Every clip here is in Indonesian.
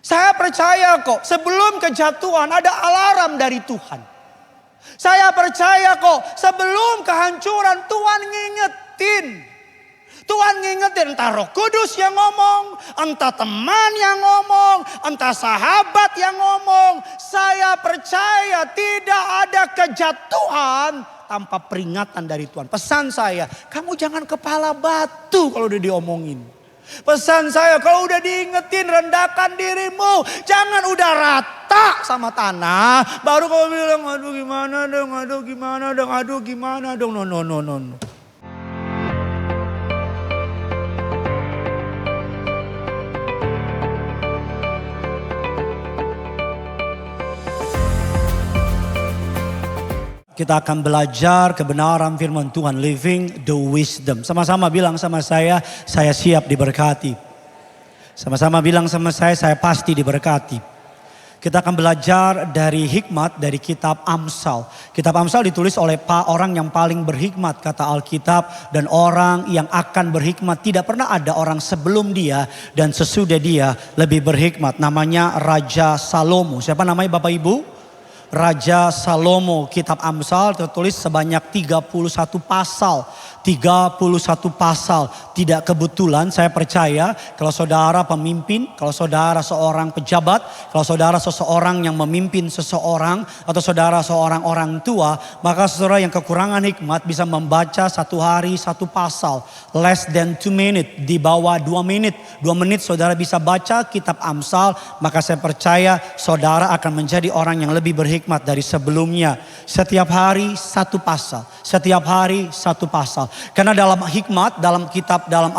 Saya percaya kok sebelum kejatuhan ada alarm dari Tuhan. Saya percaya kok sebelum kehancuran Tuhan ngingetin. Tuhan ngingetin entah Roh Kudus yang ngomong, entah teman yang ngomong, entah sahabat yang ngomong. Saya percaya tidak ada kejatuhan tanpa peringatan dari Tuhan. Pesan saya, kamu jangan kepala batu kalau udah diomongin. Pesan saya, kalau udah diingetin rendahkan dirimu. Jangan udah rata sama tanah baru kamu bilang aduh gimana dong, aduh gimana dong, aduh gimana dong. No. Kita akan belajar kebenaran firman Tuhan, living the wisdom. Sama-sama bilang sama saya siap diberkati. Sama-sama bilang sama saya pasti diberkati. Kita akan belajar dari hikmat dari kitab Amsal. Kitab Amsal ditulis oleh orang yang paling berhikmat kata Alkitab. Dan orang yang akan berhikmat, tidak pernah ada orang sebelum dia dan sesudah dia lebih berhikmat. Namanya Raja Salomo. Siapa namanya Bapak Ibu? Raja Salomo. Kitab Amsal tertulis sebanyak 31 pasal. 31 pasal. Tidak kebetulan, saya percaya kalau saudara pemimpin, kalau saudara seorang pejabat, kalau saudara seseorang yang memimpin seseorang, atau saudara seorang orang tua, maka saudara yang kekurangan hikmat bisa membaca satu hari satu pasal. Less than 2 minutes, di bawah 2 menit. 2 menit saudara bisa baca kitab Amsal, maka saya percaya saudara akan menjadi orang yang lebih berhikmat dari sebelumnya. Setiap hari satu pasal, setiap hari satu pasal. Karena dalam hikmat, dalam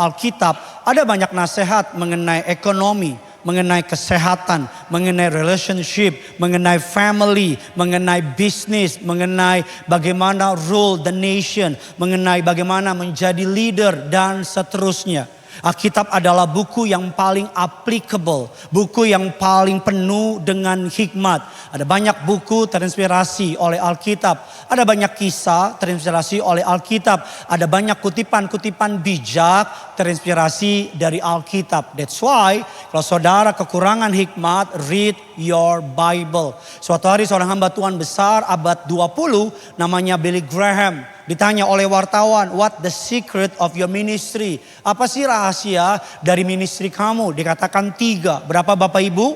Alkitab ada banyak nasihat mengenai ekonomi, mengenai kesehatan, mengenai relationship, mengenai family, mengenai bisnis, mengenai bagaimana rule the nation, mengenai bagaimana menjadi leader dan seterusnya. Alkitab adalah buku yang paling applicable, buku yang paling penuh dengan hikmat. Ada banyak buku terinspirasi oleh Alkitab, ada banyak kisah terinspirasi oleh Alkitab, ada banyak kutipan-kutipan bijak terinspirasi dari Alkitab. That's why kalau saudara kekurangan hikmat, read your Bible. Suatu hari seorang hamba Tuhan besar abad 20 namanya Billy Graham ditanya oleh wartawan, what the secret of your ministry? Apa sih rahasia dari ministry kamu? Dikatakan 3. Berapa Bapak Ibu?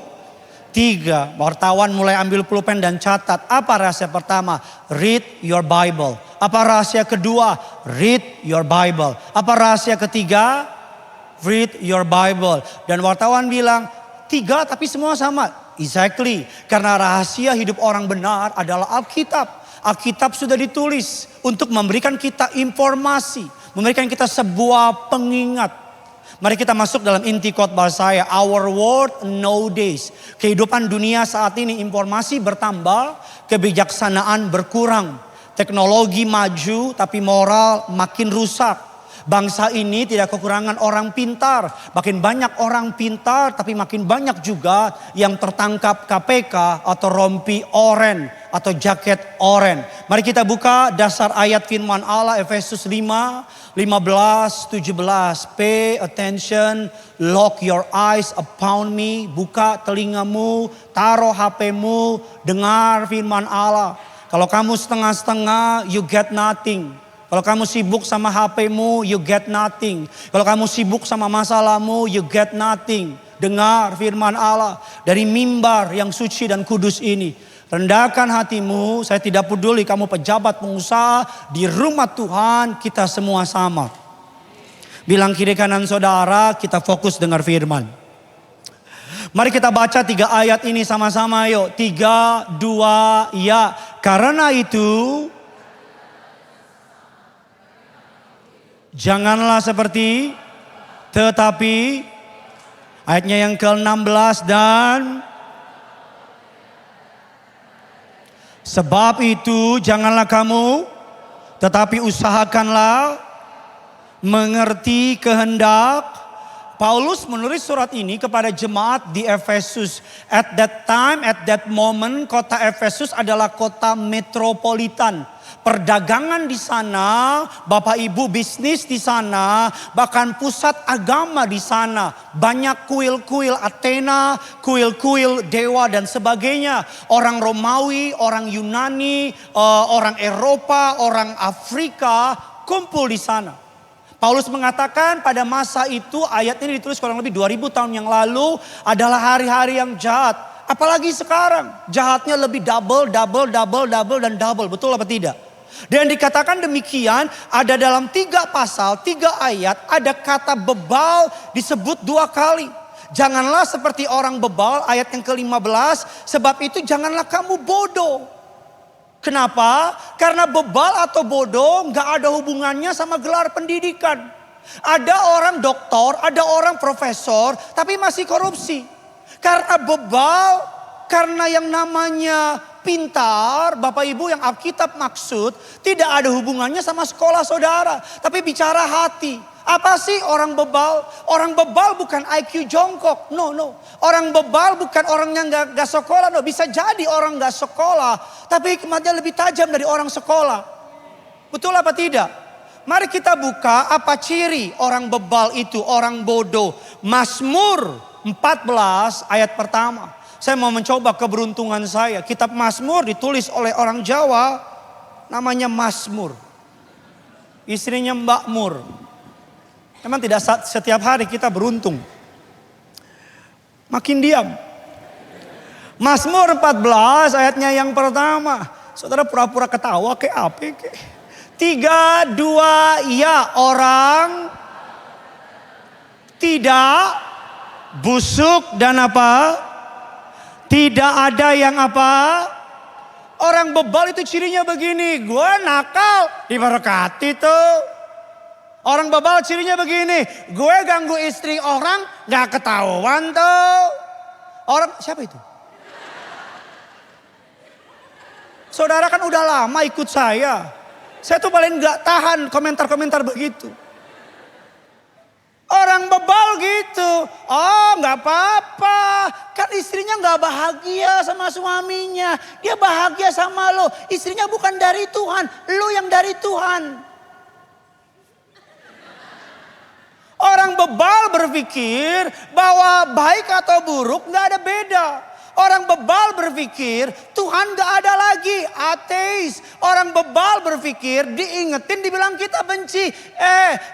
3. Wartawan mulai ambil pulpen dan catat. Apa rahasia pertama? Read your Bible. Apa rahasia kedua? Read your Bible. Apa rahasia ketiga? Read your Bible. Dan wartawan bilang 3 tapi semua sama. Exactly. Karena rahasia hidup orang benar adalah Alkitab. Alkitab sudah ditulis untuk memberikan kita informasi, memberikan kita sebuah pengingat. Mari kita masuk dalam inti khotbah saya. Our world nowadays. Kehidupan dunia saat ini, informasi bertambah, kebijaksanaan berkurang. Teknologi maju tapi moral makin rusak. Bangsa ini tidak kekurangan orang pintar. Makin banyak orang pintar tapi makin banyak juga yang tertangkap KPK atau rompi oren atau jaket oren. Mari kita buka dasar ayat firman Allah Efesus 5, 15, 17. Pay attention, lock your eyes upon me. Buka telingamu, taruh HPmu, dengar firman Allah. Kalau kamu setengah-setengah, you get nothing. Kalau kamu sibuk sama HPmu, you get nothing. Kalau kamu sibuk sama masalahmu, you get nothing. Dengar firman Allah dari mimbar yang suci dan kudus ini. Rendahkan hatimu, saya tidak peduli kamu pejabat pengusaha, di rumah Tuhan kita semua sama. Bilang kiri kanan saudara, kita fokus dengar firman. Mari kita baca 3 ayat ini sama-sama yuk. 3, 2, ya. Karena itu janganlah seperti, tetapi, ayatnya yang ke-16, dan sebab itu janganlah kamu, tetapi usahakanlah mengerti kehendak. Paulus menulis surat ini kepada jemaat di Efesus. At that time, at that moment, kota Efesus adalah kota metropolitan. Perdagangan di sana, Bapak Ibu bisnis di sana, bahkan pusat agama di sana. Banyak kuil-kuil Athena, kuil-kuil dewa dan sebagainya. Orang Romawi, orang Yunani, orang Eropa, orang Afrika kumpul di sana. Paulus mengatakan pada masa itu, ayat ini ditulis kurang lebih 2000 tahun yang lalu, adalah hari-hari yang jahat. Apalagi sekarang, jahatnya lebih double, dan double. Betul apa tidak? Dan dikatakan demikian, ada dalam 3 pasal, 3 ayat, ada kata bebal disebut 2 kali. Janganlah seperti orang bebal, ayat yang ke-15, sebab itu janganlah kamu bodoh. Kenapa? Karena bebal atau bodoh gak ada hubungannya sama gelar pendidikan. Ada orang doktor, ada orang profesor, tapi masih korupsi. Karena bebal, karena yang namanya pintar, Bapak Ibu yang Alkitab maksud, tidak ada hubungannya sama sekolah saudara. Tapi bicara hati. Apa sih orang bebal? Orang bebal bukan IQ jongkok. No. Orang bebal bukan orang yang gak sekolah. No. Bisa jadi orang gak sekolah, tapi hikmatnya lebih tajam dari orang sekolah. Betul apa tidak? Mari kita buka apa ciri orang bebal itu, orang bodoh. Mazmur 14 ayat pertama. Saya mau mencoba keberuntungan saya. Kitab Mazmur ditulis oleh orang Jawa. Namanya Mazmur. Istrinya Mbak Mur. Memang tidak setiap hari kita beruntung. Makin diam. Mazmur 14 ayatnya yang pertama. Saudara pura-pura ketawa kayak apa kayak. 3, 2, ya orang tidak busuk dan apa? Tidak ada yang apa? Orang bebal itu cirinya begini. Gue nakal, diberkati tuh. Orang bebal cirinya begini. Gue ganggu istri orang, gak ketahuan tuh. Orang, siapa itu? Saudara kan udah lama ikut saya. Saya tuh paling gak tahan komentar-komentar begitu. Orang bebal gitu. Oh gak apa-apa. Kan istrinya gak bahagia sama suaminya. Dia bahagia sama lo. Istrinya bukan dari Tuhan. Lo yang dari Tuhan. Orang bebal berpikir bahwa baik atau buruk gak ada beda. Orang bebal berpikir Tuhan gak ada lagi, ateis. Orang bebal berpikir diingetin dibilang kita benci.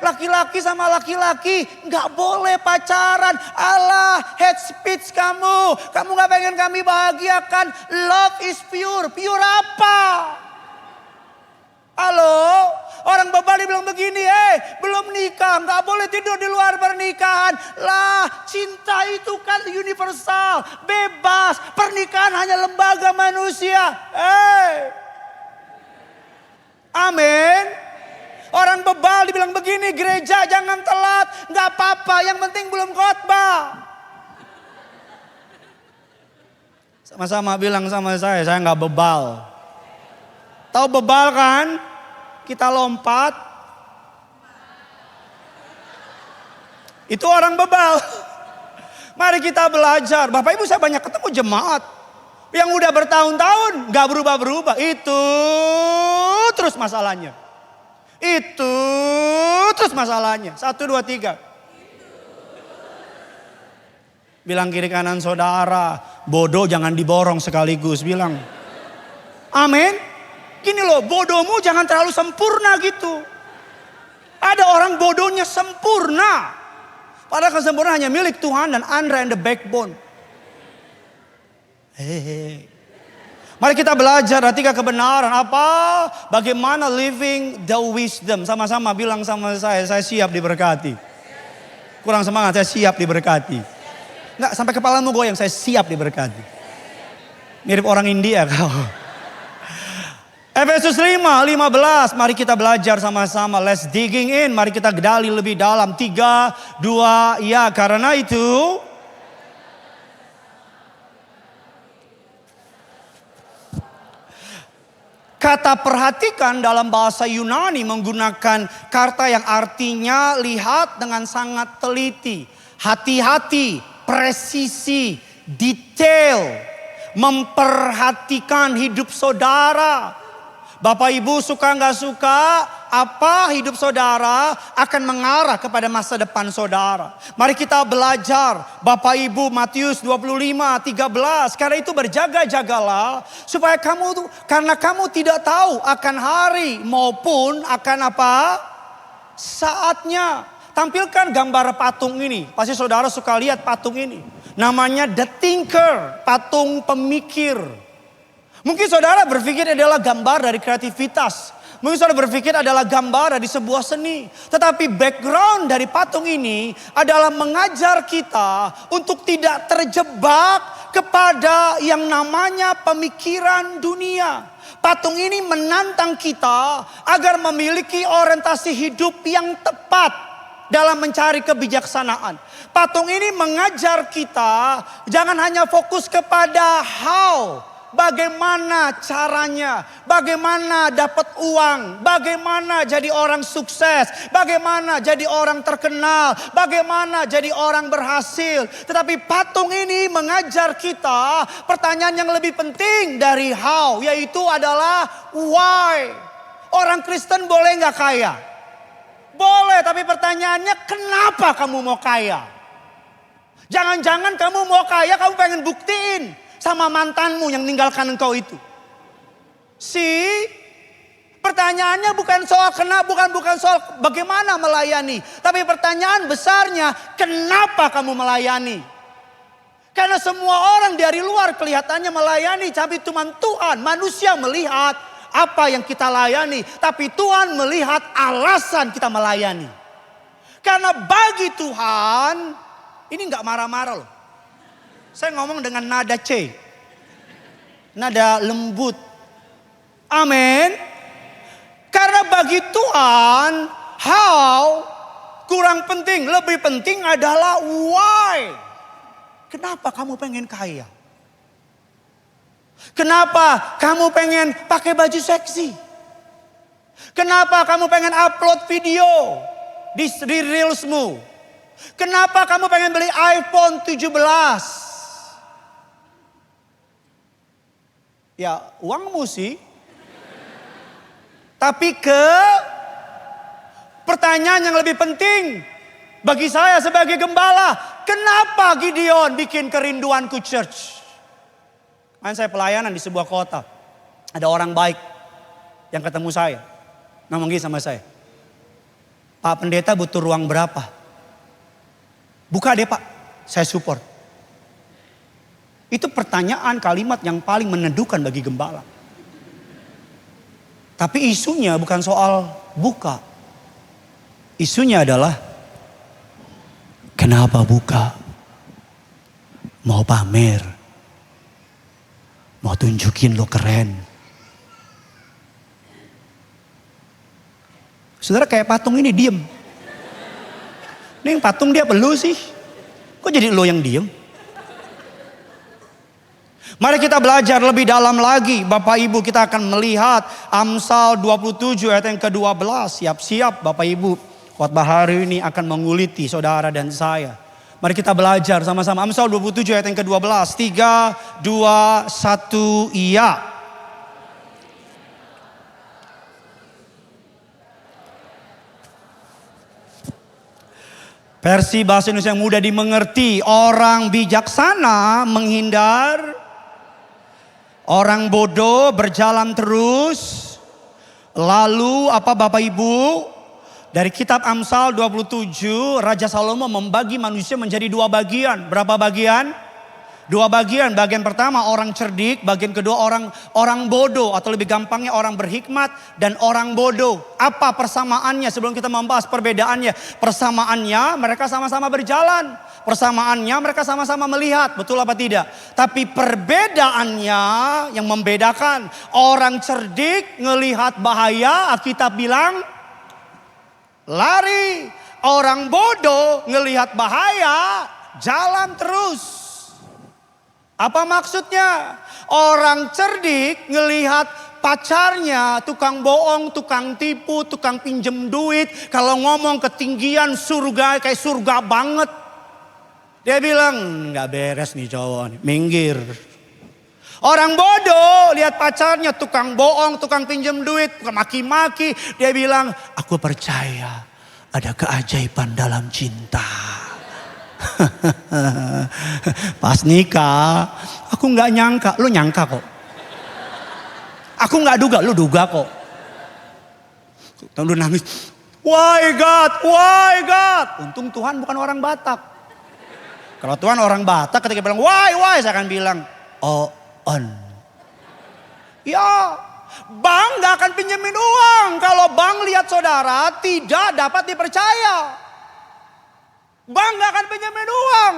Laki-laki sama laki-laki gak boleh pacaran. Allah, hate speech kamu. Kamu gak pengen kami bahagiakan. Love is pure. Pure apa? Halo? Orang bebal dibilang begini, belum nikah, gak boleh tidur di luar pernikahan. Lah, cinta itu kan universal, bebas. Pernikahan hanya lembaga manusia. Amin. Orang bebal dibilang begini, gereja jangan telat, gak apa-apa, yang penting belum khotbah. Sama-sama bilang sama saya gak bebal. Tahu bebal kan? Kita lompat. Itu orang bebal. Mari kita belajar. Bapak Ibu saya banyak ketemu jemaat. Yang udah bertahun-tahun gak berubah-berubah. Itu terus masalahnya. Itu terus masalahnya. 1, 2, 3. Bilang kiri kanan saudara. Bodoh jangan diborong sekaligus. Bilang. Amin. Gini loh, bodohmu jangan terlalu sempurna gitu. Ada orang bodohnya sempurna. Padahal kesempurnaan hanya milik Tuhan dan Andra and the backbone. Mari kita belajar ketika kebenaran apa? Bagaimana living the wisdom. Sama-sama bilang sama saya siap diberkati. Kurang semangat, saya siap diberkati. Enggak, sampai kepalamu goyang, saya siap diberkati. Mirip orang India kau. Efesus 5:15, mari kita belajar sama-sama. Let's digging in, mari kita gali lebih dalam. 3, 2, ya karena itu. Kata perhatikan dalam bahasa Yunani menggunakan kata yang artinya lihat dengan sangat teliti. Hati-hati, presisi, detail. Memperhatikan hidup saudara. Bapak Ibu suka nggak suka, apa hidup saudara akan mengarah kepada masa depan saudara. Mari kita belajar Bapak Ibu Matius 25:13. Karena itu berjaga-jagalah supaya karena kamu tidak tahu akan hari maupun akan apa saatnya. Tampilkan gambar patung ini. Pasti saudara suka lihat patung ini. Namanya The Thinker, patung pemikir. Mungkin saudara berpikir adalah gambar dari kreativitas. Mungkin saudara berpikir adalah gambar dari sebuah seni. Tetapi background dari patung ini adalah mengajar kita untuk tidak terjebak kepada yang namanya pemikiran dunia. Patung ini menantang kita agar memiliki orientasi hidup yang tepat dalam mencari kebijaksanaan. Patung ini mengajar kita jangan hanya fokus kepada how, bagaimana caranya, bagaimana dapat uang, bagaimana jadi orang sukses, bagaimana jadi orang terkenal, bagaimana jadi orang berhasil. Tetapi patung ini mengajar kita pertanyaan yang lebih penting dari how, yaitu adalah why. Orang Kristen boleh nggak kaya? Boleh, tapi pertanyaannya kenapa kamu mau kaya? Jangan-jangan kamu mau kaya, kamu pengen buktiin sama mantanmu yang ninggalkan engkau itu. Pertanyaannya bukan soal bukan soal bagaimana melayani, tapi pertanyaan besarnya kenapa kamu melayani? Karena semua orang dari luar kelihatannya melayani, tapi cuma Tuhan, manusia melihat apa yang kita layani, tapi Tuhan melihat alasan kita melayani. Karena bagi Tuhan, ini nggak marah-marah loh. Saya ngomong dengan nada C. Nada lembut. Amin. Karena bagi Tuhan, how kurang penting. Lebih penting adalah why. Kenapa kamu pengen kaya? Kenapa kamu pengen pakai baju seksi? Kenapa kamu pengen upload video di Reelsmu? Kenapa kamu pengen beli iPhone 17? Ya uangmu sih. Tapi pertanyaan yang lebih penting bagi saya sebagai gembala. Kenapa Gideon bikin kerinduanku church? Saya pelayanan di sebuah kota. Ada orang baik yang ketemu saya. Ngomong gini sama saya. Pak pendeta butuh ruang berapa? Buka deh Pak, saya support. Itu pertanyaan kalimat yang paling meneduhkan bagi gembala. Tapi isunya bukan soal buka. Isunya adalah kenapa buka? Mau pamer. Mau tunjukin lo keren. Saudara kayak patung ini diem. Ini yang patung dia perlu sih. Kok jadi lo yang diem? Mari kita belajar lebih dalam lagi. Bapak Ibu, kita akan melihat Amsal 27 ayat yang ke-12. Siap-siap Bapak Ibu. Khotbah hari ini akan menguliti saudara dan saya. Mari kita belajar sama-sama. Amsal 27 ayat yang ke-12. 3, 2, 1, iya. Versi bahasa Indonesia yang mudah dimengerti. Orang bijaksana menghindar. Orang bodoh berjalan terus. Lalu apa Bapak Ibu? Dari kitab Amsal 27, Raja Salomo membagi manusia menjadi dua bagian. Berapa bagian? Dua bagian. Bagian pertama orang cerdik, bagian kedua orang bodoh. Atau lebih gampangnya orang berhikmat dan orang bodoh. Apa persamaannya sebelum kita membahas perbedaannya? Persamaannya mereka sama-sama berjalan. Persamaannya mereka sama-sama melihat. Betul apa tidak? Tapi perbedaannya yang membedakan. Orang cerdik ngelihat bahaya, Alkitab bilang lari. Orang bodoh ngelihat bahaya, jalan terus. Apa maksudnya? Orang cerdik ngelihat pacarnya tukang bohong, tukang tipu, tukang pinjem duit. Kalau ngomong ketinggian surga, kayak surga banget. Dia bilang, nggak beres nih cowok nih, minggir. Orang bodoh lihat pacarnya tukang bohong, tukang pinjam duit, maki-maki. Dia bilang, aku percaya ada keajaiban dalam cinta. Pas nikah, aku nggak nyangka, lu nyangka kok. Aku nggak duga, lu duga kok. Lu nangis, why God, why God. Untung Tuhan bukan orang Batak. Kalau Tuhan orang Batak ketika bilang why, saya akan bilang, oh on. Ya, bank gak akan pinjemin uang kalau bank lihat saudara tidak dapat dipercaya. Bank gak akan pinjemin uang.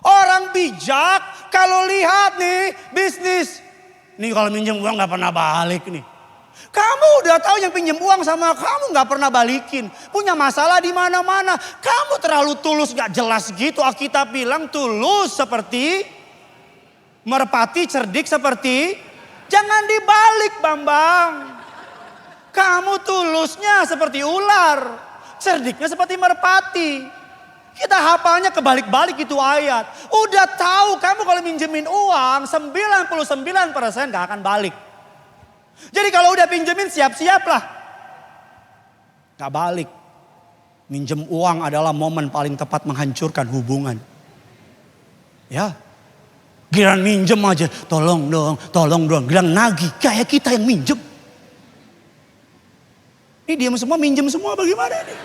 Orang bijak kalau lihat nih bisnis, nih kalau minjem uang gak pernah balik nih. Kamu udah tahu yang pinjem uang sama kamu gak pernah balikin. Punya masalah di mana-mana. Kamu terlalu tulus gak jelas gitu. Alkitab bilang tulus seperti merpati, cerdik seperti, jangan dibalik Bambang. Kamu tulusnya seperti ular, cerdiknya seperti merpati. Kita hafalnya kebalik-balik itu ayat. Udah tahu kamu kalau minjemin uang 99% gak akan balik. Jadi kalau udah pinjemin siap-siaplah. Gak balik. Minjem uang adalah momen paling tepat menghancurkan hubungan. Ya. Giliran minjem aja, tolong dong. Giliran nagih, kayak kita yang minjem. Ini diam semua, minjem semua bagaimana nih?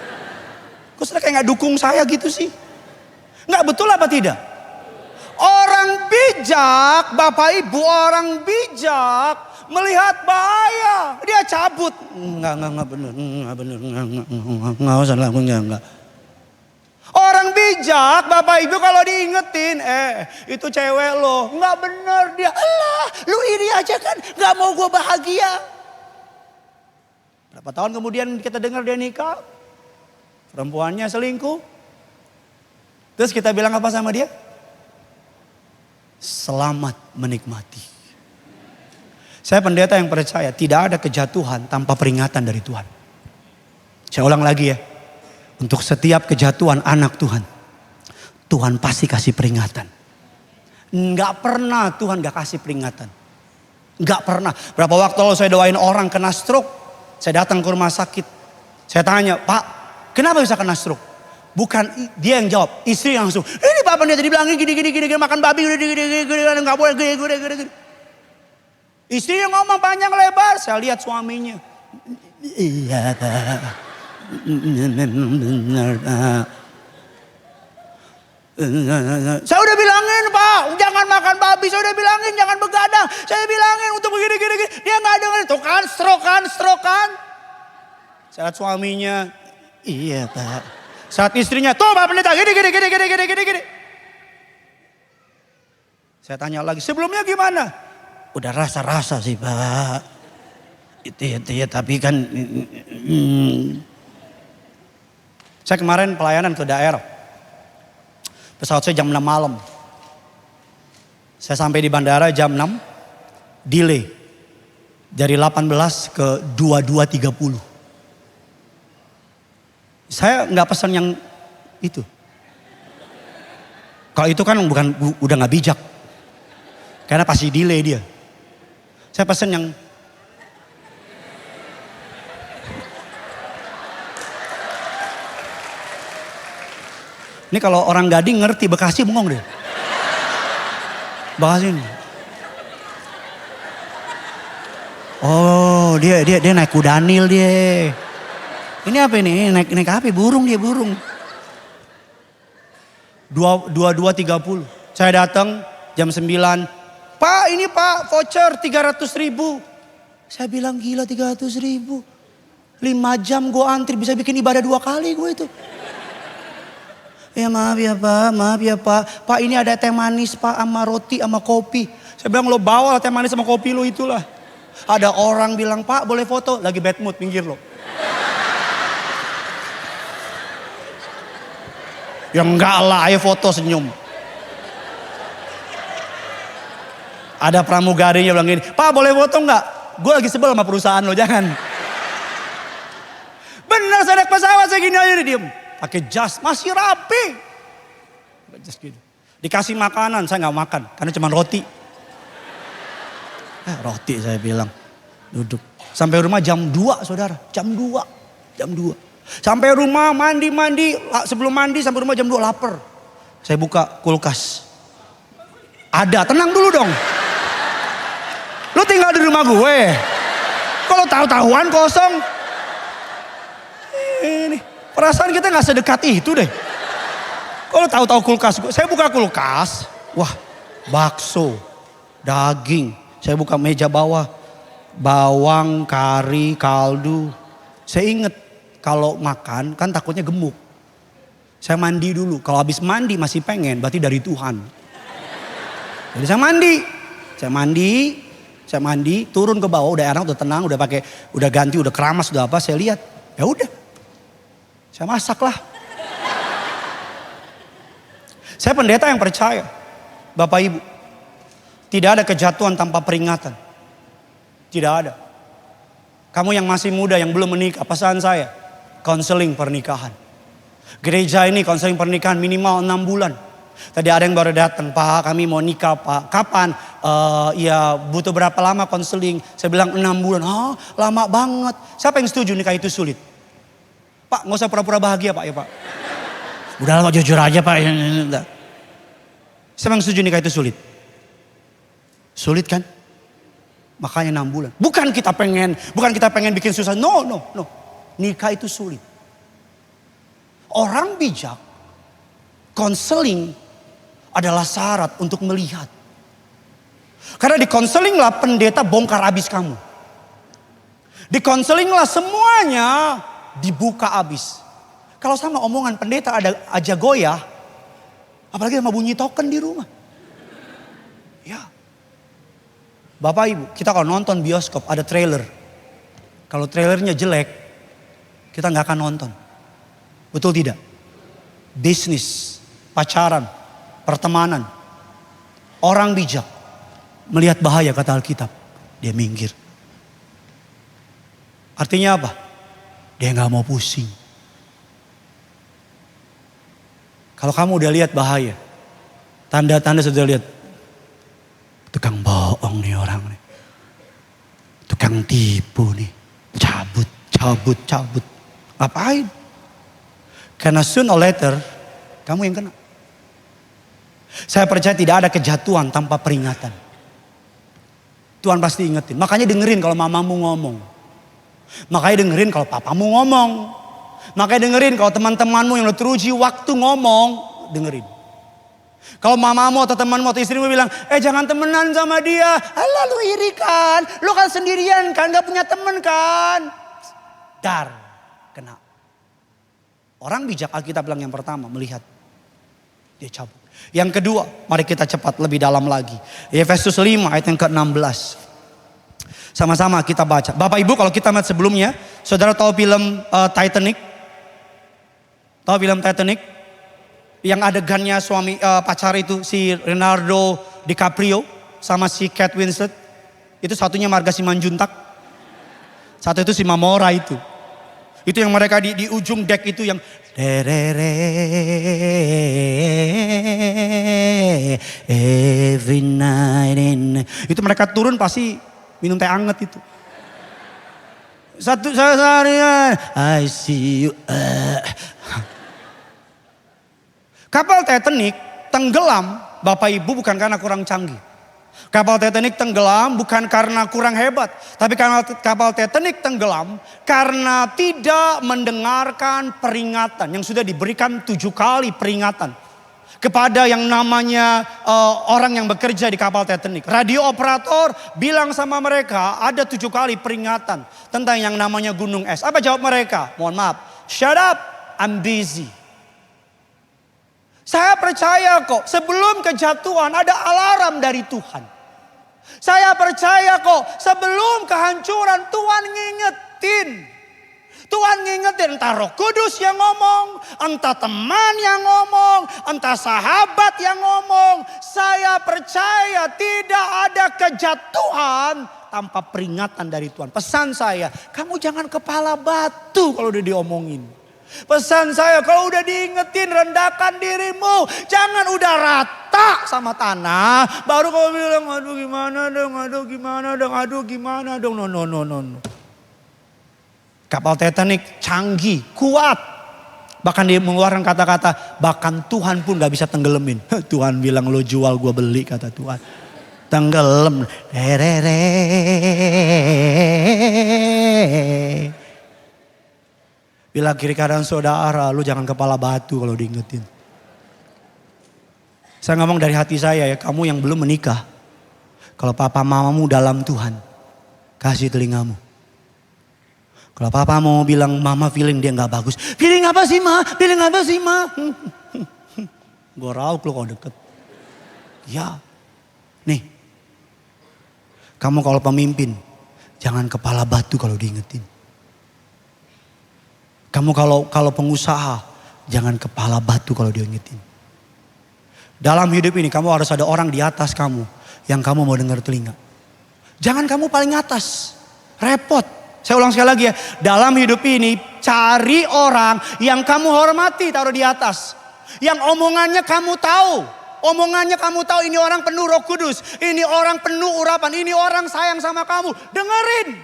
Kok sudah kayak gak dukung saya gitu sih? Gak betul apa tidak? Orang bijak, Bapak Ibu, orang bijak melihat bahaya. Dia cabut. Enggak benar, enggak usah lakukan, enggak. Orang bijak, Bapak Ibu kalau diingetin, itu cewek lo, nggak bener dia. Alah, lu iri aja kan, nggak mau gue bahagia. Berapa tahun kemudian kita dengar dia nikah, perempuannya selingkuh. Terus kita bilang apa sama dia? Selamat menikmati. Saya pendeta yang percaya tidak ada kejatuhan tanpa peringatan dari Tuhan. Saya ulang lagi ya. Untuk setiap kejatuhan anak Tuhan, Tuhan pasti kasih peringatan. Nggak pernah Tuhan gak kasih peringatan. Nggak pernah. Berapa waktu lalu saya doain orang kena stroke. Saya datang ke rumah sakit. Saya tanya, Pak, kenapa bisa kena stroke? Bukan dia yang jawab, istri yang langsung. Ini Bapak dia tadi bilangin gini, makan babi, gini, nggak boleh, gini. Istri yang ngomong panjang lebar, saya lihat suaminya. Iya, saya udah bilangin Pak, jangan makan babi. Saya udah bilangin jangan begadang. Saya bilangin untuk begini. Dia nggak dengerin. Tuh kan, stroke kan. Saat suaminya, iya Pak. Saat istrinya, tuh Pak Pendeta, gini. Saya tanya lagi, sebelumnya gimana? Udah rasa sih Pak. Itu ya, tapi kan. Saya kemarin pelayanan ke daerah. Pesawat saya jam 6 malam. Saya sampai di bandara jam 6. Delay. Dari 18 ke 22.30. Saya nggak pesan yang itu. Kalau itu kan udah nggak bijak. Karena pasti delay dia. Saya pesan yang ini kalau orang Gading ngerti, Bekasi bengong deh. Bekasi ini. Oh, dia naik kudanil dia. Ini apa ini? Naik apa? Burung dia, burung. 22.30. Saya datang jam 9. Pak, ini Pak, voucher 300.000. Saya bilang gila 300.000. 5 jam gue antri bisa bikin ibadah 2 kali gue itu. Ya maaf ya Pak. Pak ini ada teh manis Pak sama roti sama kopi. Saya bilang lo bawa teh manis sama kopi lo itulah. Ada orang bilang Pak boleh foto. Lagi bad mood minggir lo. Ya enggak lah, ayo foto senyum. Ada pramugarinya bilang gini, Pak boleh foto enggak? Gue lagi sebel sama perusahaan lo, jangan. Bener saya naik pesawat saya gini aja diem. Pakai jas, masih rapi. Jas gitu. Dikasih makanan, saya nggak makan karena cuma roti. Roti saya bilang. Duduk. Sampai rumah jam 2 saudara. Jam 2. Sampai rumah mandi. Sebelum mandi sampai rumah jam 2 lapar. Saya buka kulkas. Ada, tenang dulu dong. Lu tinggal di rumah gue. Kalau tahu-tahuan kosong. Ini perasaan kita gak sedekat itu deh. Kalau tahu-tahu kulkas gue. Saya buka kulkas. Wah, bakso, daging. Saya buka meja bawah. Bawang, kari, kaldu. Saya inget kalau makan kan takutnya gemuk. Saya mandi dulu. Kalau habis mandi masih pengen berarti dari Tuhan. Jadi saya mandi, turun ke bawah, udah enak, udah tenang, udah ganti, udah keramas, udah apa, saya lihat. Ya udah. Saya masak lah. Saya pendeta yang percaya. Bapak Ibu, tidak ada kejatuhan tanpa peringatan. Tidak ada. Kamu yang masih muda, yang belum menikah, pesan saya, konseling pernikahan. Gereja ini konseling pernikahan minimal 6 bulan. Tadi ada yang baru datang, Pak kami mau nikah Pak. Kapan? Ya butuh berapa lama konseling? Saya bilang 6 bulan. Lama banget. Siapa yang setuju nikah itu sulit? Pak gak usah pura-pura bahagia Pak ya Pak. Udah Pak jujur aja Pak. Siapa yang setuju nikah itu sulit? Sulit kan? Makanya 6 bulan. Bukan kita pengen bikin susah. No. Nikah itu sulit. Orang bijak, konseling adalah syarat untuk melihat. Karena di konselinglah pendeta bongkar abis kamu. Di konselinglah semuanya dibuka abis. Kalau sama omongan pendeta ada aja goyah, apalagi sama bunyi token di rumah. Ya. Bapak Ibu, kita kalau nonton bioskop ada trailer. Kalau trailernya jelek, kita nggak akan nonton. Betul tidak? Bisnis, pacaran, pertemanan. Orang bijak melihat bahaya kata Alkitab, dia minggir. Artinya apa? Dia nggak mau pusing. Kalau kamu udah lihat bahaya, tanda-tanda sudah lihat, tukang bohong nih orang nih, tukang tipu nih, cabut. Ngapain? Karena soon or later kamu yang kena. Saya percaya tidak ada kejatuhan tanpa peringatan. Tuhan pasti ingetin. Makanya dengerin kalau mamamu ngomong. Makanya dengerin kalau papamu ngomong. Makanya dengerin kalau teman-temanmu yang udah teruji waktu ngomong. Dengerin. Kalau mamamu atau temanmu atau istrimu bilang, jangan temenan sama dia. Alah lu iri kan. Lu kan sendirian kan. Gak punya temen kan. Dar. Kena. Orang bijak Alkitab bilang yang pertama melihat. Dia cabut. Yang kedua, mari kita cepat lebih dalam lagi. Efesus 5 ayat yang ke-16. Sama-sama kita baca. Bapak Ibu kalau kita lihat sebelumnya, saudara tahu film Titanic? Tahu film Titanic? Yang adegannya suami pacar itu si Leonardo DiCaprio sama si Kate Winslet. Itu satunya Marga Simanjuntak. Satu itu si Mamora itu. Itu yang mereka di ujung deck itu yang every night in. Itu mereka turun pasti minum teh anget itu. Satu seharian I see you. Kapal Titanic tenggelam Bapak Ibu bukan karena kurang canggih. Kapal Titanic tenggelam bukan karena kurang hebat. Tapi karena kapal Titanic tenggelam karena tidak mendengarkan peringatan. Yang sudah diberikan 7 kali peringatan. Kepada yang namanya orang yang bekerja di kapal Titanic. Radio operator bilang sama mereka ada 7 kali peringatan. Tentang yang namanya gunung es. Apa jawab mereka? Mohon maaf. Shut up, I'm busy. Saya percaya kok sebelum kejatuhan ada alarm dari Tuhan. Saya percaya kok sebelum kehancuran Tuhan ngingetin. Tuhan ngingetin entah Roh Kudus yang ngomong, entah teman yang ngomong, entah sahabat yang ngomong. Saya percaya tidak ada kejatuhan tanpa peringatan dari Tuhan. Pesan saya, kamu jangan kepala batu kalau udah diomongin. Pesan saya, kalau udah diingetin rendahkan dirimu. Jangan udah rata sama tanah. Baru kau bilang, aduh gimana dong, aduh gimana dong, aduh gimana dong. No, no, no, no, no. Kapal Titanic canggih, kuat. Bahkan dia mengeluarkan kata-kata, bahkan Tuhan pun gak bisa tenggelamin. Tuhan bilang, lo jual gue beli, kata Tuhan. Tenggelam. Bila kiri kanan saudara, lu jangan kepala batu kalau diingetin. Saya ngomong dari hati saya ya, kamu yang belum menikah. Kalau papa mamamu dalam Tuhan, kasih telingamu. Kalau papa mau bilang mama feeling dia gak bagus. Feeling apa sih ma? Feeling apa sih ma? Gue rauk lu kalau deket. Ya. Nih. Kamu kalau pemimpin, jangan kepala batu kalau diingetin. Kamu kalau pengusaha, jangan kepala batu kalau diingetin. Dalam hidup ini kamu harus ada orang di atas kamu yang kamu mau dengar telinga. Jangan kamu paling atas, repot. Saya ulang sekali lagi ya, dalam hidup ini cari orang yang kamu hormati taruh di atas. Yang omongannya kamu tahu. Omongannya kamu tahu ini orang penuh Roh Kudus. Ini orang penuh urapan. Ini orang sayang sama kamu. Dengerin.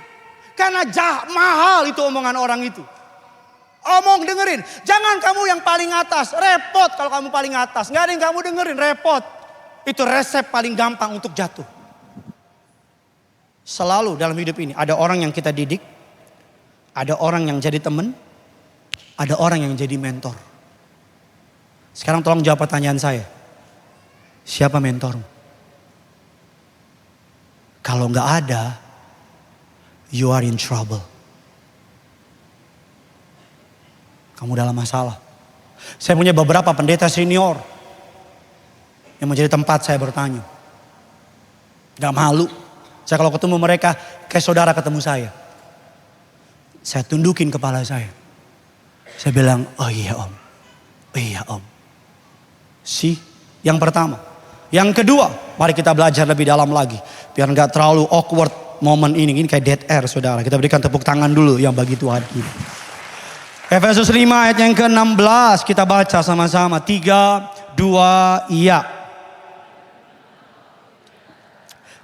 Karena mahal itu omongan orang itu. Dengerin. Jangan kamu yang paling atas. Repot kalau kamu paling atas. Gak ada yang kamu dengerin. Repot. Itu resep paling gampang untuk jatuh. Selalu dalam hidup ini ada orang yang kita didik. Ada orang yang jadi teman. Ada orang yang jadi mentor. Sekarang tolong jawab pertanyaan saya. Siapa mentormu? Kalau gak ada, you are in trouble. Kamu dalam masalah. Saya punya beberapa pendeta senior yang menjadi tempat saya bertanya. Gak malu. Saya kalau ketemu mereka, kayak saudara ketemu saya. Saya tundukin kepala saya. Saya bilang, oh iya om. Oh iya om. Yang pertama. Yang kedua, mari kita belajar lebih dalam lagi. Biar gak terlalu awkward moment ini. Ini kayak dead air saudara. Kita berikan tepuk tangan dulu yang bagi Tuhan kita. Efesus 5 ayat yang ke-16 kita baca sama-sama. 3, 2, iya.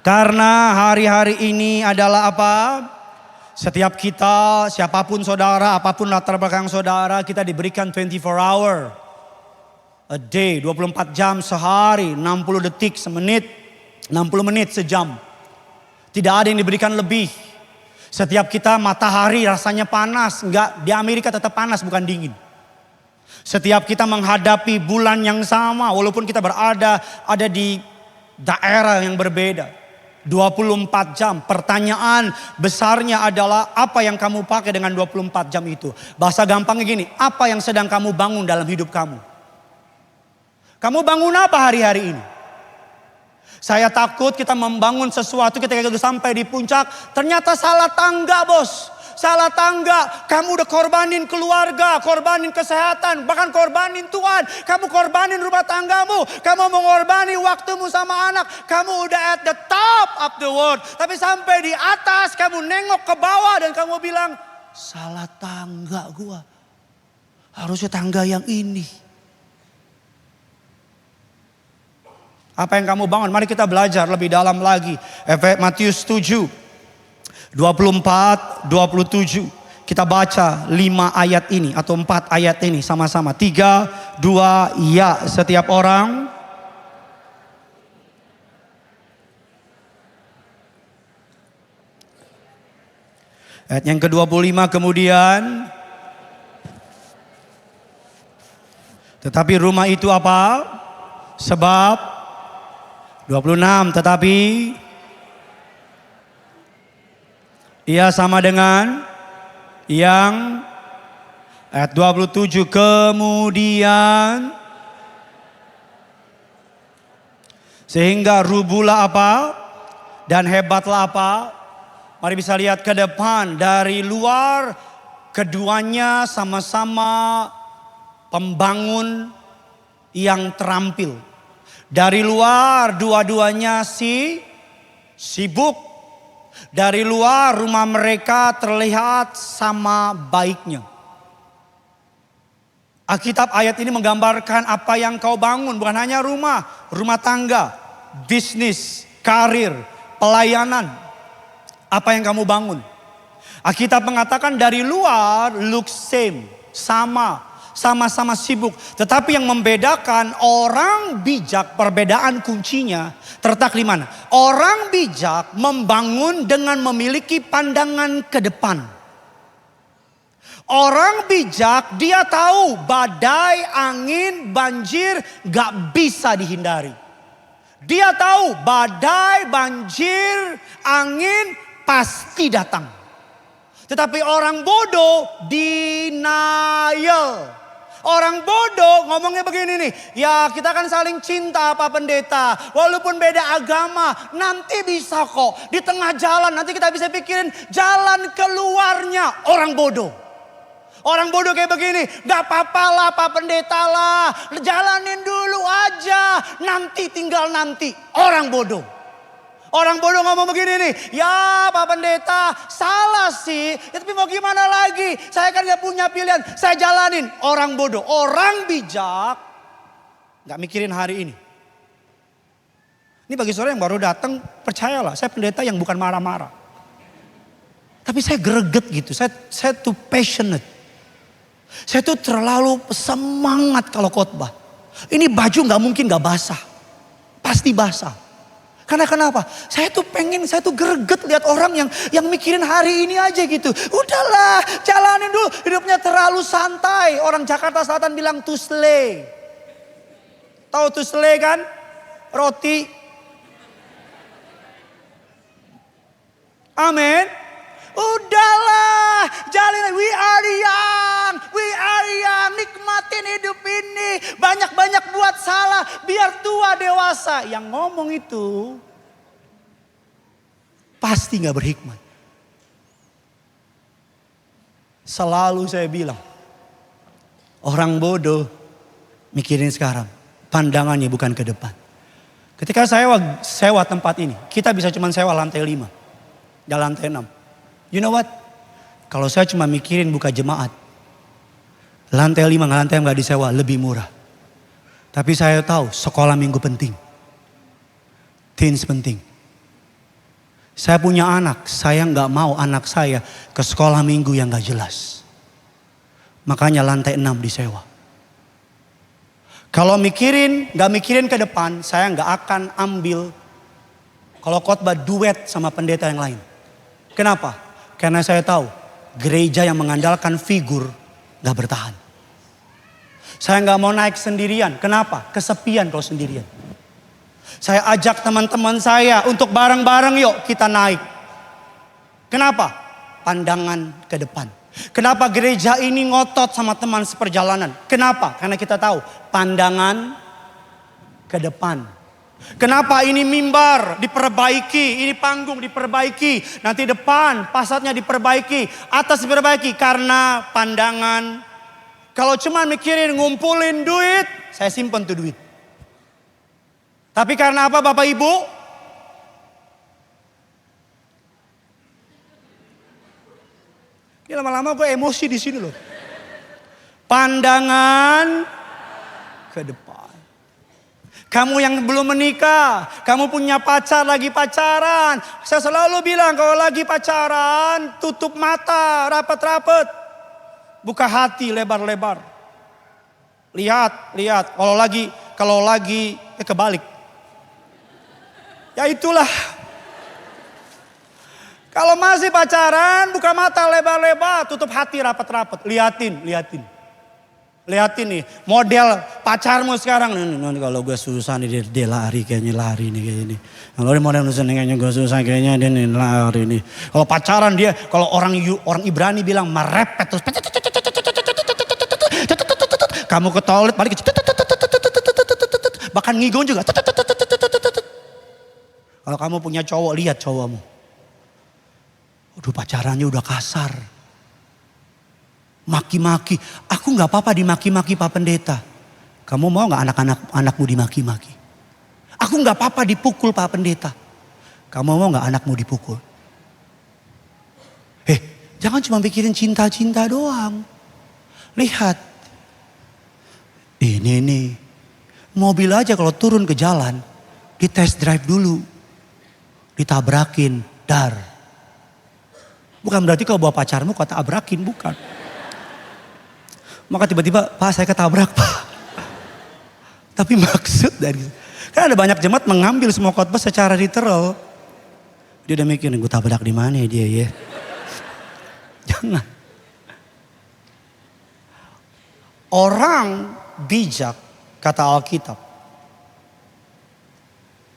Karena hari-hari ini adalah apa? Setiap kita, siapapun saudara, apapun latar belakang saudara, kita diberikan 24 hour. A day, 24 jam sehari, 60 detik semenit, 60 menit sejam. Tidak ada yang diberikan lebih. Setiap kita matahari rasanya panas. Enggak, di Amerika tetap panas bukan dingin. Setiap kita menghadapi bulan yang sama. Walaupun kita ada di daerah yang berbeda. 24 jam. Pertanyaan besarnya adalah apa yang kamu pakai dengan 24 jam itu. Bahasa gampangnya gini, apa yang sedang kamu bangun dalam hidup kamu? Kamu bangun apa hari-hari ini? Saya takut kita membangun sesuatu ketika kita sampai di puncak. Ternyata salah tangga bos. Salah tangga. Kamu udah korbanin keluarga. Korbanin kesehatan. Bahkan korbanin Tuhan. Kamu korbanin rumah tanggamu. Kamu mengorbani waktumu sama anak. Kamu udah at the top of the world. Tapi sampai di atas kamu nengok ke bawah. Dan kamu bilang, salah tangga gua. Harusnya tangga yang ini. Apa yang kamu bangun? Mari kita belajar lebih dalam lagi. Matius 7, 24, 27. Kita baca 5 ayat ini atau 4 ayat ini sama-sama. 3, 2, ya. Setiap orang. Ayat yang ke-25 kemudian. Tetapi rumah itu apa? Sebab 26, tetapi ia sama dengan yang ayat 27 kemudian sehingga rubuhlah apa dan hebatlah apa. Mari bisa lihat ke depan dari luar keduanya sama-sama pembangun yang terampil. Dari luar dua-duanya sibuk. Dari luar rumah mereka terlihat sama baiknya. Alkitab ayat ini menggambarkan apa yang kau bangun. Bukan hanya rumah, rumah tangga, bisnis, karir, pelayanan. Apa yang kamu bangun. Alkitab mengatakan dari luar look same, sama-sama sibuk. Tetapi yang membedakan orang bijak, perbedaan kuncinya terletak di mana? Orang bijak membangun dengan memiliki pandangan ke depan. Orang bijak dia tahu badai, angin, banjir gak bisa dihindari. Dia tahu badai, banjir, angin pasti datang. Tetapi orang bodoh denial. Orang bodoh ngomongnya begini nih. Ya kita kan saling cinta Pak Pendeta. Walaupun beda agama. Nanti bisa kok. Di tengah jalan nanti kita bisa pikirin jalan keluarnya. Orang bodoh. Orang bodoh kayak begini. Gak apa-apa lah Pak Pendeta lah. Jalanin dulu aja. Nanti tinggal nanti. Orang bodoh. Orang bodoh ngomong begini nih. Ya Pak Pendeta salah sih. Ya, tapi mau gimana lagi. Saya kan gak punya pilihan. Saya jalanin. Orang bodoh. Orang bijak. Gak mikirin hari ini. Ini bagi saudara yang baru datang. Percayalah saya pendeta yang bukan marah-marah. Tapi saya greget gitu. Saya tuh passionate. Saya tuh terlalu semangat kalau khotbah. Ini baju gak mungkin gak basah. Pasti basah. Karena kenapa? Saya tuh greget lihat orang yang mikirin hari ini aja gitu. Udahlah, jalanin dulu. Hidupnya terlalu santai. Orang Jakarta Selatan bilang tusle. Tahu tusle kan? Roti. Amin. Udahlah, jalanin. We are young. Nikmatin hidup ini. Banyak-banyak buat salah. Biar tua dewasa. Yang ngomong itu pasti gak berhikmat. Selalu saya bilang. Orang bodoh mikirin sekarang. Pandangannya bukan ke depan. Ketika saya sewa tempat ini. Kita bisa cuma sewa lantai 5. Dan lantai 6. You know what? Kalau saya cuma mikirin buka jemaat. Lantai 5, lantai yang gak disewa lebih murah. Tapi saya tahu sekolah minggu penting. Teens penting. Saya punya anak, saya gak mau anak saya ke sekolah minggu yang gak jelas. Makanya lantai 6 disewa. Kalau gak mikirin ke depan, saya gak akan ambil kalau khotbah duet sama pendeta yang lain. Kenapa? Karena saya tahu gereja yang mengandalkan figur gak bertahan. Saya gak mau naik sendirian. Kenapa? Kesepian kalau sendirian. Saya ajak teman-teman saya untuk bareng-bareng yuk kita naik. Kenapa? Pandangan ke depan. Kenapa gereja ini ngotot sama teman seperjalanan? Kenapa? Karena kita tahu pandangan ke depan. Kenapa ini mimbar diperbaiki, ini panggung diperbaiki, nanti depan fasadnya diperbaiki, atas diperbaiki karena pandangan. Kalau cuma mikirin ngumpulin duit, saya simpen tuh duit. Tapi karena apa Bapak Ibu? Ini lama-lama gue emosi di sini loh. Pandangan ke depan. Kamu yang belum menikah, kamu punya pacar lagi pacaran. Saya selalu bilang kalau lagi pacaran, tutup mata rapat-rapat. Buka hati lebar-lebar. Lihat. Kalau lagi kebalik. Ya itulah. Kalau masih pacaran, buka mata lebar-lebar, tutup hati rapat-rapat. Lihatin nih, model pacarmu sekarang. Nanti kalau gue susah nih dia lari kayaknya nih kayak ini. Kalau dia model susah nih kayaknya gue susah kayaknya dia nih lari nih. Kalau pacaran dia, kalau orang Ibrani bilang merepet terus. Kamu ke toilet balik bahkan ngigon juga. Kalau kamu punya cowok, lihat cowokmu. Aduh pacarannya udah kasar. Maki-maki. Aku gak apa-apa dimaki-maki Pak Pendeta. Kamu mau gak anakmu dimaki-maki? Aku gak apa-apa dipukul Pak Pendeta. Kamu mau gak anakmu dipukul? Jangan cuma pikirin cinta-cinta doang. Lihat. Ini nih, mobil aja kalau turun ke jalan, di test drive dulu. Ditabrakin, dar. Bukan berarti kalau bawa pacarmu kau tabrakin, bukan. Maka tiba-tiba, Pak saya ketabrak Pak. Tapi maksud dari, kan ada banyak jemaat mengambil semua khotbah secara literal. Dia udah mikir, gue tabrak di mana ya dia ya. Jangan. Orang bijak, kata Alkitab,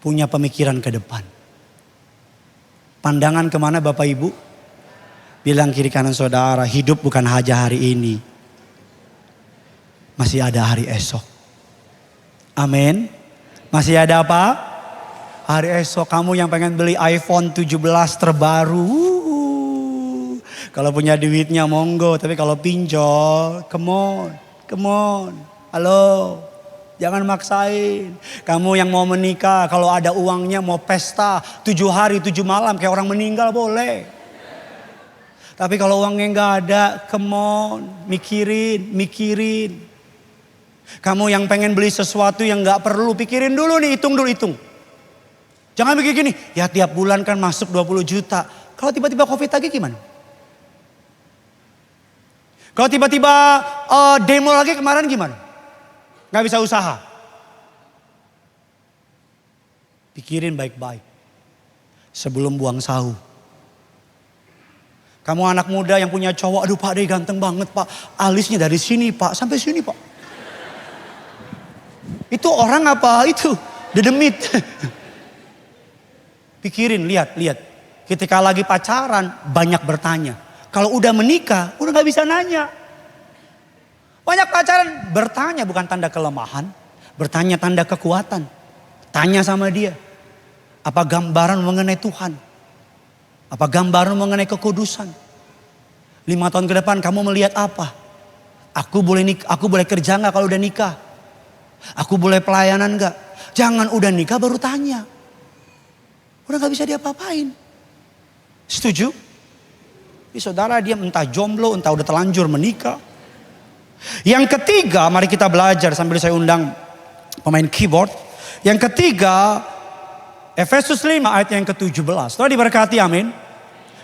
punya pemikiran ke depan. Pandangan kemana Bapak Ibu? Bilang kiri kanan saudara, hidup bukan hanya hari ini. Masih ada hari esok. Amin. Masih ada apa? Hari esok. Kamu yang pengen beli iPhone 17 terbaru. Kalau punya duitnya monggo. Tapi kalau pinjol, come on. Come on. Halo. Jangan maksain. Kamu yang mau menikah, kalau ada uangnya mau pesta 7 hari 7 malam kayak orang meninggal boleh. Tapi kalau uangnya nggak ada, come on, mikirin. Kamu yang pengen beli sesuatu yang nggak perlu, pikirin dulu nih, hitung dulu, hitung. Jangan mikir gini, ya tiap bulan kan masuk 20 juta. Kalau tiba-tiba Covid lagi gimana? Kalau tiba-tiba demo lagi kemarin gimana? Gak bisa usaha. Pikirin baik-baik. Sebelum buang sahu. Kamu anak muda yang punya cowok, aduh Pak Dey ganteng banget Pak. Alisnya dari sini Pak, sampai sini Pak. Itu orang apa itu? Dedemit. Pikirin, lihat. Ketika lagi pacaran, banyak bertanya. Kalau udah menikah, udah gak bisa nanya. Banyak pacaran bertanya bukan tanda kelemahan. Bertanya tanda kekuatan. Tanya sama dia. Apa gambaran mengenai Tuhan? Apa gambaran mengenai kekudusan? 5 tahun ke depan kamu melihat apa? Aku boleh kerja gak kalau udah nikah? Aku boleh pelayanan gak? Jangan udah nikah baru tanya. Udah gak bisa diapa-apain. Setuju? Jadi saudara dia entah jomblo, entah udah terlanjur menikah. Yang ketiga, mari kita belajar sambil saya undang pemain keyboard. Yang ketiga, Efesus 5 ayat yang ke-17. Setelah diberkati, amin.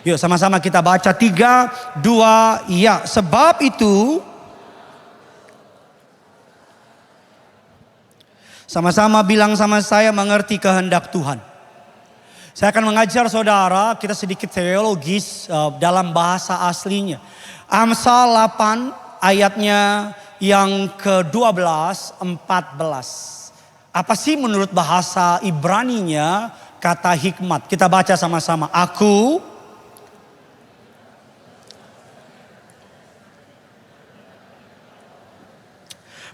Yuk sama-sama kita baca 3, 2, ya. Sebab itu, sama-sama bilang sama saya mengerti kehendak Tuhan. Saya akan mengajar saudara, kita sedikit teologis dalam bahasa aslinya. Amsal 8 ayatnya yang ke-12, 14. Apa sih menurut bahasa Ibraninya kata hikmat? Kita baca sama-sama. Aku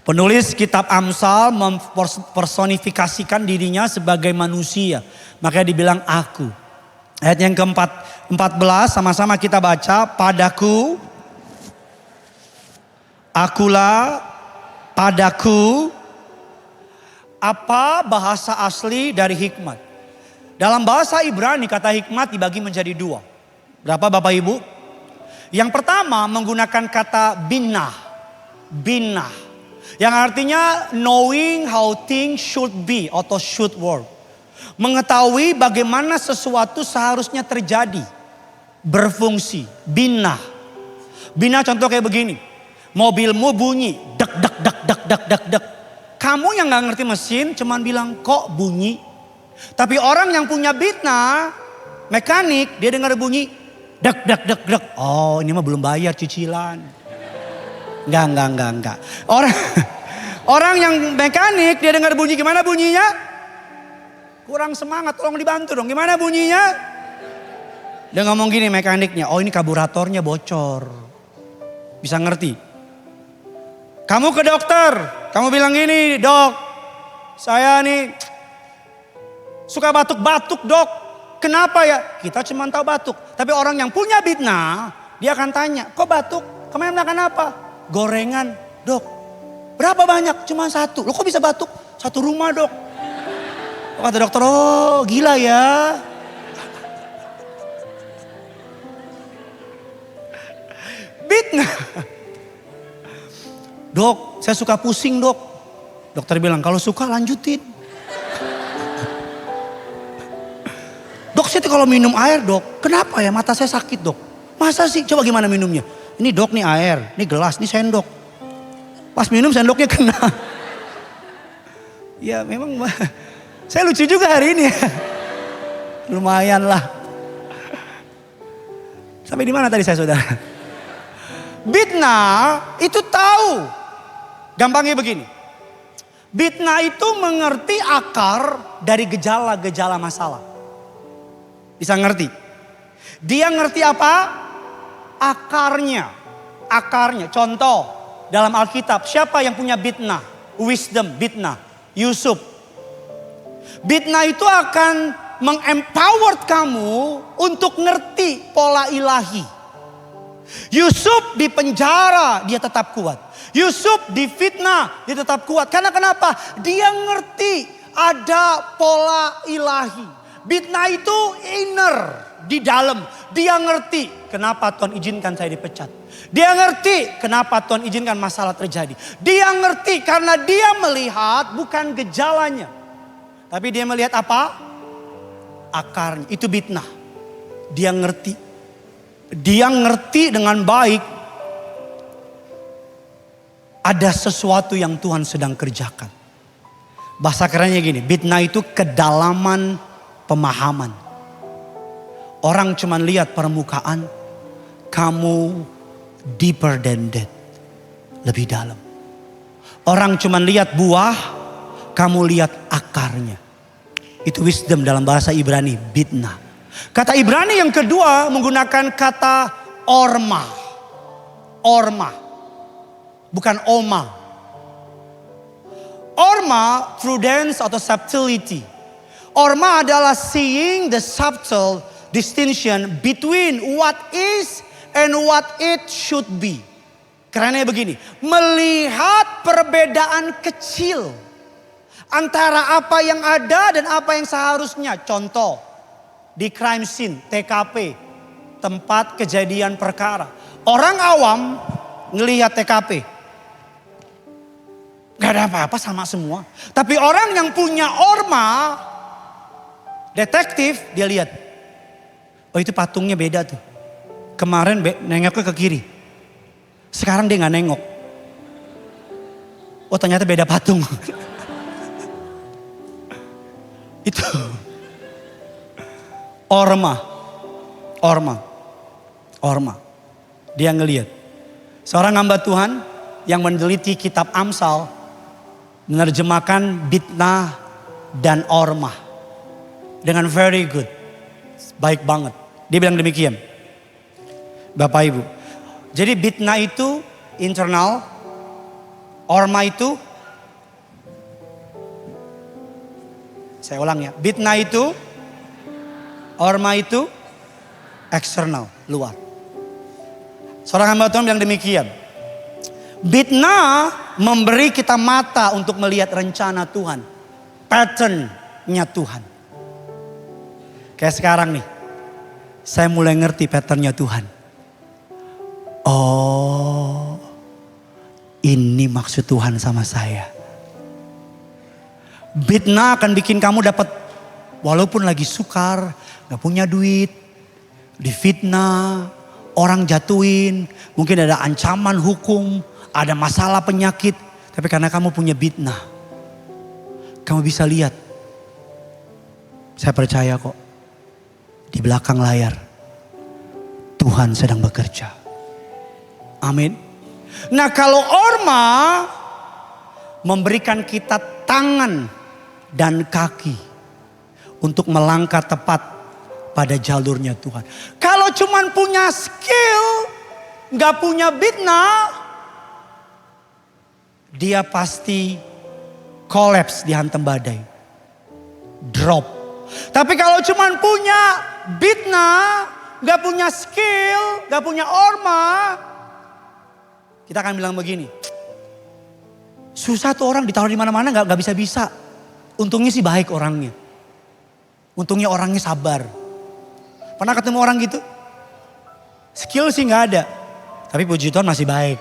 penulis kitab Amsal mempersonifikasikan dirinya sebagai manusia. Makanya dibilang aku. Ayat yang ke-14 sama-sama kita baca. Padaku, akulah, padaku. Apa bahasa asli dari hikmat? Dalam bahasa Ibrani kata hikmat dibagi menjadi 2. Berapa Bapak Ibu? Yang pertama menggunakan kata binah. Binah. Yang artinya knowing how things should be atau should work. Mengetahui bagaimana sesuatu seharusnya terjadi. Berfungsi. Binah. Binah contoh kayak begini. Mobilmu bunyi. Dek dek dek dek dek dek dek. Kamu yang gak ngerti mesin cuman bilang kok bunyi. Tapi orang yang punya bitna, mekanik, dia dengar bunyi. Dek dek dek dek. Oh ini mah belum bayar cicilan. Enggak. Orang yang mekanik dia dengar bunyi, gimana bunyinya? Kurang semangat, tolong dibantu dong. Gimana bunyinya? Dia ngomong gini mekaniknya, oh ini karburatornya bocor. Bisa ngerti. Kamu ke dokter, kamu bilang gini, dok, saya nih suka batuk-batuk dok. Kenapa ya? Kita cuma tahu batuk. Tapi orang yang punya bitna, dia akan tanya, kok batuk? Kemarin makan apa? Gorengan, dok. Berapa banyak? Cuma 1. Lo kok bisa batuk? 1 rumah dok. Kata dokter, oh gila ya. Bitna. Dok, saya suka pusing dok. Dokter bilang kalau suka lanjutin. Dok saya kalau minum air dok, kenapa ya mata saya sakit dok? Masa sih? Coba gimana minumnya? Ini dok nih air, ini gelas, ini sendok. Pas minum sendoknya kena. Ya memang saya lucu juga hari ini. Lumayan lah. Sampai di mana tadi saya saudara? Bitna itu tahu. Gampangnya begini. Bitna itu mengerti akar dari gejala-gejala masalah. Bisa ngerti? Dia ngerti apa? Akarnya. Akarnya. Contoh dalam Alkitab. Siapa yang punya Bitna? Wisdom, Bitna. Yusuf. Bitna itu akan mengempower kamu untuk ngerti pola ilahi. Yusuf di penjara dia tetap kuat. Yusuf difitnah dia tetap kuat. Karena kenapa? Dia ngerti ada pola ilahi. Bitna itu inner di dalam. Dia ngerti kenapa Tuhan izinkan saya dipecat. Dia ngerti kenapa Tuhan izinkan masalah terjadi. Dia ngerti karena dia melihat bukan gejalanya. Tapi dia melihat apa? Akarnya. Itu Bitna. Dia ngerti. Dia ngerti dengan baik. Ada sesuatu yang Tuhan sedang kerjakan. Bahasa kerennya gini. Bitna itu kedalaman pemahaman. Orang cuma lihat permukaan. Kamu deeper than that. Lebih dalam. Orang cuma lihat buah. Kamu lihat akarnya. Itu wisdom dalam bahasa Ibrani. Bitna. Kata Ibrani yang kedua menggunakan kata orma. Orma. Bukan oma. Orma, prudence atau subtlety. Orma adalah seeing the subtle distinction between what is and what it should be. Kerennya begini, melihat perbedaan kecil antara apa yang ada dan apa yang seharusnya. Contoh, di crime scene, TKP, tempat kejadian perkara. Orang awam ngelihat TKP. Gak ada apa-apa sama semua. Tapi orang yang punya orma, detektif, dia lihat. Oh itu patungnya beda tuh. Kemarin nengoknya ke kiri. Sekarang dia gak nengok. Oh ternyata beda patung. Itu. Orma. Orma. Orma. Dia ngelihat. Seorang hamba Tuhan yang meneliti kitab Amsal. Menerjemahkan Bitna dan Orma. Dengan very good. Baik banget. Dia bilang demikian. Bapak Ibu. Jadi Bitna itu internal. Orma itu. Saya ulang ya. Bitna itu. Orma itu. Eksternal. Luar. Seorang hamba Tuhan bilang demikian. Bitna memberi kita mata untuk melihat rencana Tuhan. Patternnya Tuhan. Kayak sekarang nih. Saya mulai ngerti patternnya Tuhan. Oh. Ini maksud Tuhan sama saya. Bitna akan bikin kamu dapat. Walaupun lagi sukar. Gak punya duit. Difitnah. Orang jatuhin. Mungkin ada ancaman hukum. Ada masalah penyakit. Tapi karena kamu punya Bitna. Kamu bisa lihat. Saya percaya kok. Di belakang layar. Tuhan sedang bekerja. Amin. Nah kalau orma. Memberikan kita tangan dan kaki. Untuk melangkah tepat pada jalurnya Tuhan. Kalau cuman punya skill. Gak punya Bitna. Dia pasti collapse dihantam badai. Drop. Tapi kalau cuman punya Bitna, gak punya skill, gak punya orma. Kita akan bilang begini. Susah tuh orang ditaruh di mana-mana gak bisa-bisa. Untungnya sih baik orangnya. Untungnya orangnya sabar. Pernah ketemu orang gitu? Skill sih gak ada. Tapi puji Tuhan masih baik.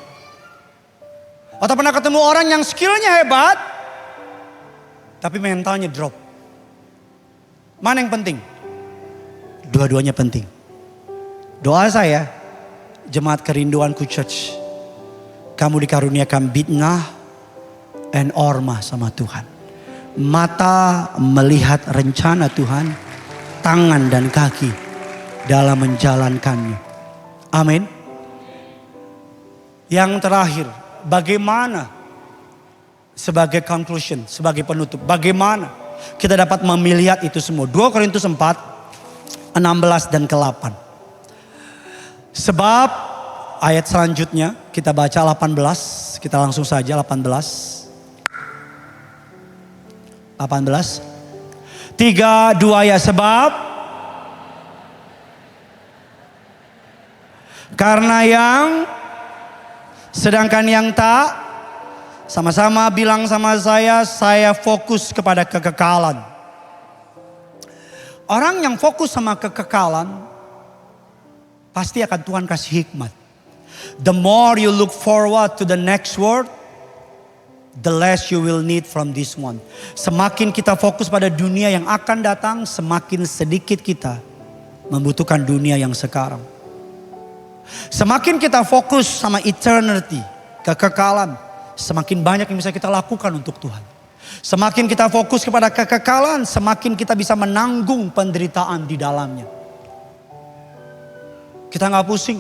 Atau pernah ketemu orang yang skillnya hebat. tapi mentalnya drop. Mana yang penting? Dua-duanya penting. Doa saya, Jemaat Kerinduanku Church, kamu dikaruniakan bidnah and orma sama Tuhan. Mata melihat rencana Tuhan, tangan dan kaki dalam menjalankannya. Amin. Yang terakhir, bagaimana sebagai conclusion, sebagai penutup, bagaimana kita dapat melihat itu semua? 2 Korintus 4, 16 dan ke-8. Sebab ayat selanjutnya kita baca 18, kita langsung saja 18. 3, 2 ya, sebab karena yang sedangkan yang tak, sama-sama bilang sama saya fokus kepada kekekalan. Orang yang fokus sama kekekalan, pasti akan Tuhan kasih hikmat. The more you look forward to the next world, the less you will need from this one. Semakin kita fokus pada dunia yang akan datang, semakin sedikit kita membutuhkan dunia yang sekarang. Semakin kita fokus sama eternity, kekekalan, semakin banyak yang bisa kita lakukan untuk Tuhan. Semakin kita fokus kepada kekekalan, semakin kita bisa menanggung penderitaan di dalamnya. Kita gak pusing.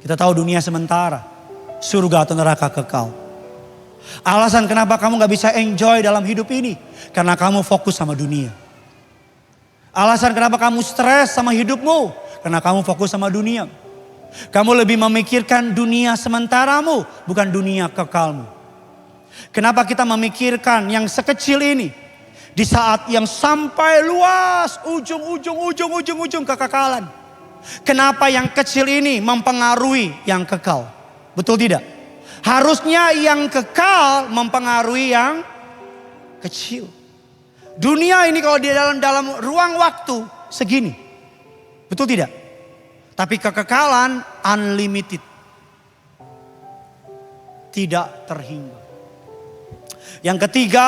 Kita tahu dunia sementara, surga atau neraka kekal. Alasan kenapa kamu gak bisa enjoy dalam hidup ini, karena kamu fokus sama dunia. Alasan kenapa kamu stres sama hidupmu, karena kamu fokus sama dunia. Kamu lebih memikirkan dunia sementaramu, bukan dunia kekalmu. Kenapa kita memikirkan yang sekecil ini, di saat yang sampai luas, ujung kekekalan. Kenapa yang kecil ini mempengaruhi yang kekal? Betul tidak? Harusnya yang kekal mempengaruhi yang kecil. Dunia ini kalau di dalam ruang waktu segini. Betul tidak? Tapi kekekalan unlimited. Tidak terhingga. Yang ketiga,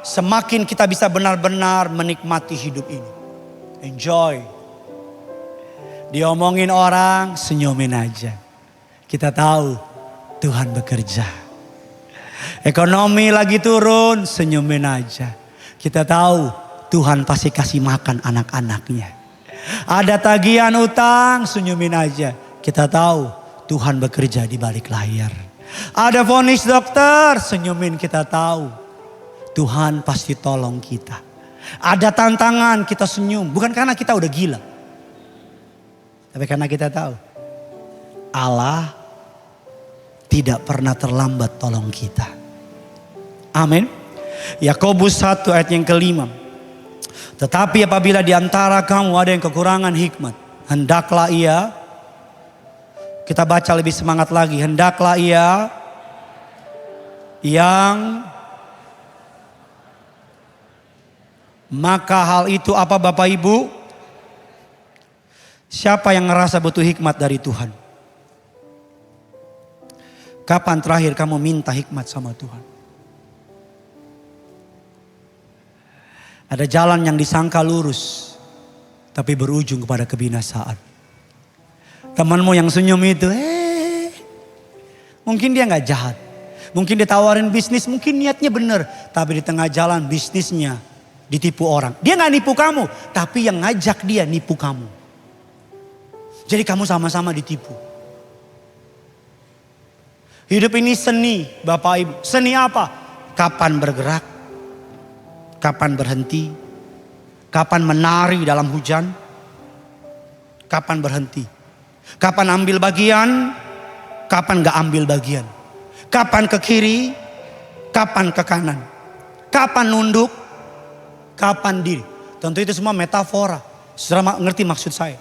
semakin kita bisa benar-benar menikmati hidup ini. Enjoy. Diomongin orang, senyumin aja. Kita tahu Tuhan bekerja. Ekonomi lagi turun, senyumin aja. Kita tahu Tuhan pasti kasih makan anak-anaknya. Ada tagihan utang, senyumin aja. Kita tahu Tuhan bekerja di balik layar. Ada vonis dokter, senyumin, kita tahu Tuhan pasti tolong kita. Ada tantangan, kita senyum. Bukan karena kita udah gila, tapi karena kita tahu Allah tidak pernah terlambat tolong kita. Amin. Yakobus 1 ayat yang ke-5. Tetapi apabila di antara kamu ada yang kekurangan hikmat, hendaklah ia, kita baca lebih semangat lagi, hendaklah ia yang, maka hal itu apa Bapak Ibu? Siapa yang ngerasa butuh hikmat dari Tuhan? Kapan terakhir kamu minta hikmat sama Tuhan? Ada jalan yang disangka lurus, tapi berujung kepada kebinasaan. Temanmu yang senyum itu, mungkin dia gak jahat. Mungkin dia tawarin bisnis, mungkin niatnya benar. Tapi di tengah jalan bisnisnya ditipu orang. Dia gak nipu kamu, tapi yang ngajak dia nipu kamu. Jadi kamu sama-sama ditipu. Hidup ini seni, Bapak Ibu. Seni apa? Kapan bergerak? Kapan berhenti? Kapan menari dalam hujan? Kapan berhenti? Kapan ambil bagian? Kapan gak ambil bagian? Kapan ke kiri? Kapan ke kanan? Kapan nunduk? Kapan diri? Tentu itu semua metafora. Saudara ngerti maksud saya?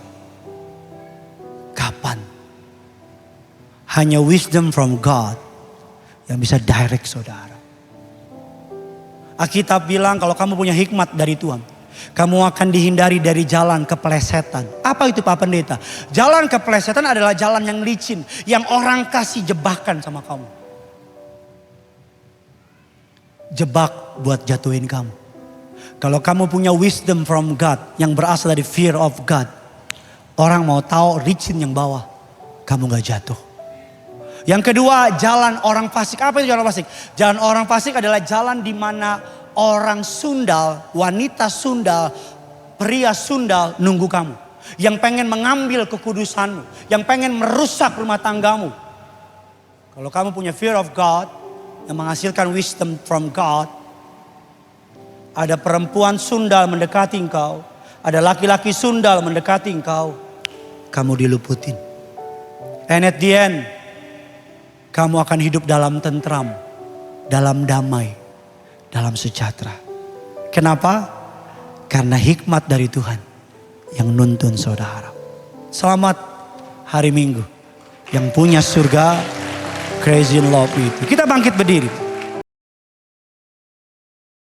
Kapan? Hanya wisdom from God yang bisa direct saudara. Alkitab bilang kalau kamu punya hikmat dari Tuhan, kamu akan dihindari dari jalan keplesetan. Apa itu Pak Pendeta? Jalan keplesetan adalah jalan yang licin, yang orang kasih jebakan sama kamu. Jebak buat jatuhin kamu. Kalau kamu punya wisdom from God yang berasal dari fear of God, orang mau tahu licin yang bawah, kamu gak jatuh. Yang kedua, jalan orang fasik. Apa itu jalan fasik? Jalan orang fasik adalah jalan di mana orang sundal, wanita sundal, pria sundal nunggu kamu. Yang pengen mengambil kekudusanmu, yang pengen merusak rumah tanggamu. Kalau kamu punya fear of God, yang menghasilkan wisdom from God, ada perempuan sundal mendekati engkau, ada laki-laki sundal mendekati engkau, kamu diluputin. And at the end, kamu akan hidup dalam tentram, dalam damai, dalam sejahtera. Kenapa? Karena hikmat dari Tuhan yang nuntun saudara. Selamat hari Minggu yang punya surga, crazy in love itu. Kita bangkit berdiri.